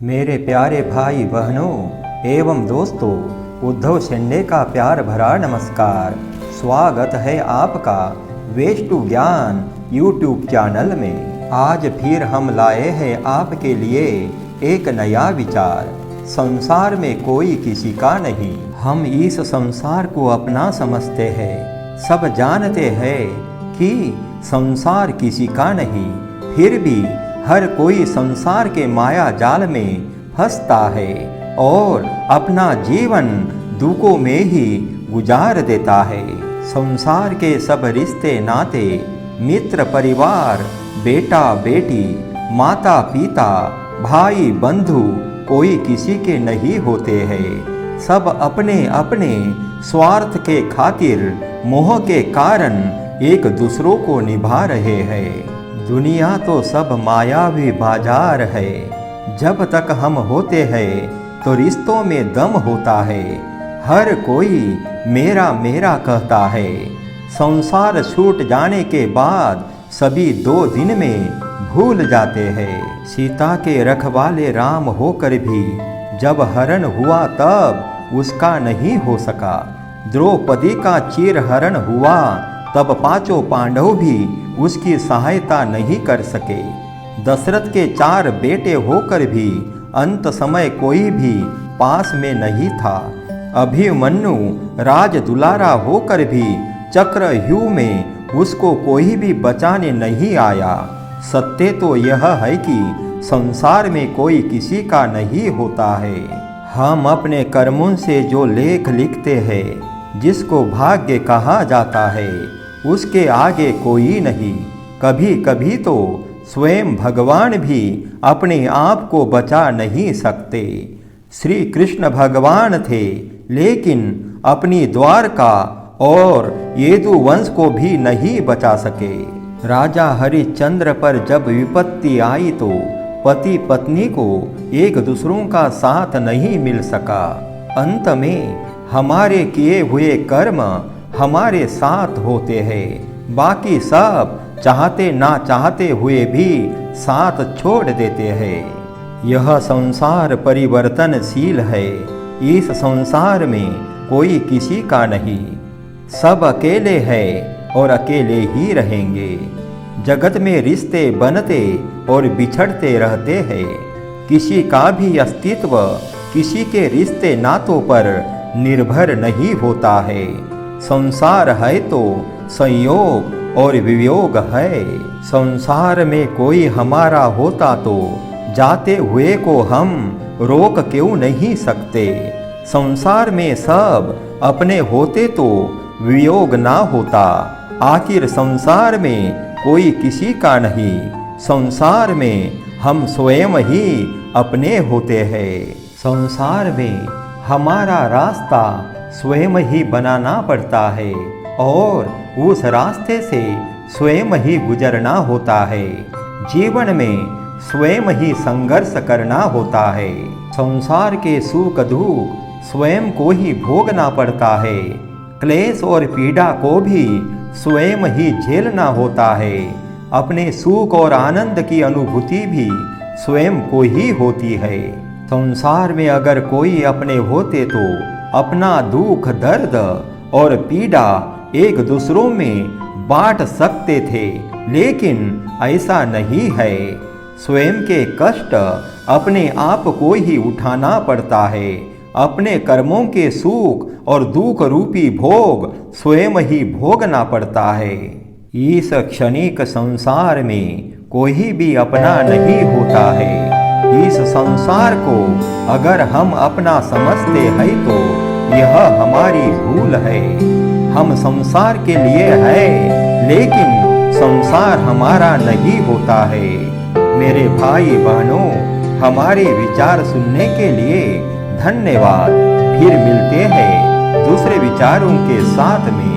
मेरे प्यारे भाई बहनों एवं दोस्तों, उद्धव शेंडे का प्यार भरा नमस्कार। स्वागत है आपका वेश टू ज्ञान यूट्यूब चैनल में। आज फिर हम लाए हैं आपके लिए एक नया विचार। संसार में कोई किसी का नहीं। हम इस संसार को अपना समझते हैं। सब जानते हैं कि संसार किसी का नहीं, फिर भी हर कोई संसार के माया जाल में फंसता है और अपना जीवन दुखों में ही गुजार देता है। संसार के सब रिश्ते नाते, मित्र परिवार, बेटा बेटी, माता पिता, भाई बंधु कोई किसी के नहीं होते हैं। सब अपने अपने स्वार्थ के खातिर मोह के कारण एक दूसरों को निभा रहे हैं। दुनिया तो सब मायावी बाजार है। जब तक हम होते हैं तो रिश्तों में दम होता है। हर कोई मेरा मेरा कहता है। संसार छूट जाने के बाद सभी 2 दिन में भूल जाते हैं। सीता के रखवाले राम होकर भी जब हरण हुआ तब उसका नहीं हो सका। द्रौपदी का चीर हरण हुआ तब 5 पांडव भी उसकी सहायता नहीं कर सके। दशरथ के 4 बेटे होकर भी अंत समय कोई भी पास में नहीं था। अभिमन्यु राज दुलारा होकर भी चक्रव्यूह में उसको कोई भी बचाने नहीं आया। सत्य तो यह है कि संसार में कोई किसी का नहीं होता है। हम अपने कर्मों से जो लेख लिखते हैं, जिसको भाग्य कहा जाता है, उसके आगे कोई नहीं। कभी कभी तो स्वयं भगवान भी अपने आप को बचा नहीं सकते। श्री कृष्ण भगवान थे, लेकिन अपनी द्वारका और यदुवंश को भी नहीं बचा सके। राजा हरिश्चंद्र पर जब विपत्ति आई तो पति पत्नी को एक दूसरों का साथ नहीं मिल सका। अंत में हमारे किए हुए कर्म हमारे साथ होते हैं। बाकी सब चाहते ना चाहते हुए भी साथ छोड़ देते हैं। यह संसार परिवर्तनशील है। इस संसार में कोई किसी का नहीं। सब अकेले हैं और अकेले ही रहेंगे। जगत में रिश्ते बनते और बिछड़ते रहते हैं। किसी का भी अस्तित्व किसी के रिश्ते नातों पर निर्भर नहीं होता है। संसार है तो संयोग और वियोग है। संसार में कोई हमारा होता तो जाते हुए को हम रोक क्यों नहीं सकते। संसार में सब अपने होते तो वियोग ना होता। आखिर संसार में कोई किसी का नहीं। संसार में हम स्वयं ही अपने होते हैं। संसार में हमारा रास्ता स्वयं ही बनाना पड़ता है और उस रास्ते से स्वयं ही गुजरना होता है। जीवन में स्वयं ही संघर्ष करना होता है। संसार के सुख दुख स्वयं को ही भोगना पड़ता है। क्लेश और पीड़ा को भी स्वयं ही झेलना होता है। अपने सुख और आनंद की अनुभूति भी स्वयं को ही होती है। संसार में अगर कोई अपने होते तो अपना दुख दर्द और पीड़ा एक दूसरों में बांट सकते थे, लेकिन ऐसा नहीं है। स्वयं के कष्ट अपने आप को ही उठाना पड़ता है। अपने कर्मों के सुख और दुख रूपी भोग स्वयं ही भोगना पड़ता है। इस क्षणिक संसार में कोई भी अपना नहीं होता है। इस संसार को अगर हम अपना समझते हैं तो यह हमारी भूल है। हम संसार के लिए हैं, लेकिन संसार हमारा नहीं होता है। मेरे भाई बहनों, हमारे विचार सुनने के लिए धन्यवाद। फिर मिलते हैं दूसरे विचारों के साथ में।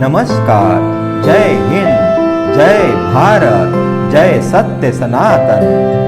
नमस्कार। जय हिंद, जय भारत, जय सत्य सनातन।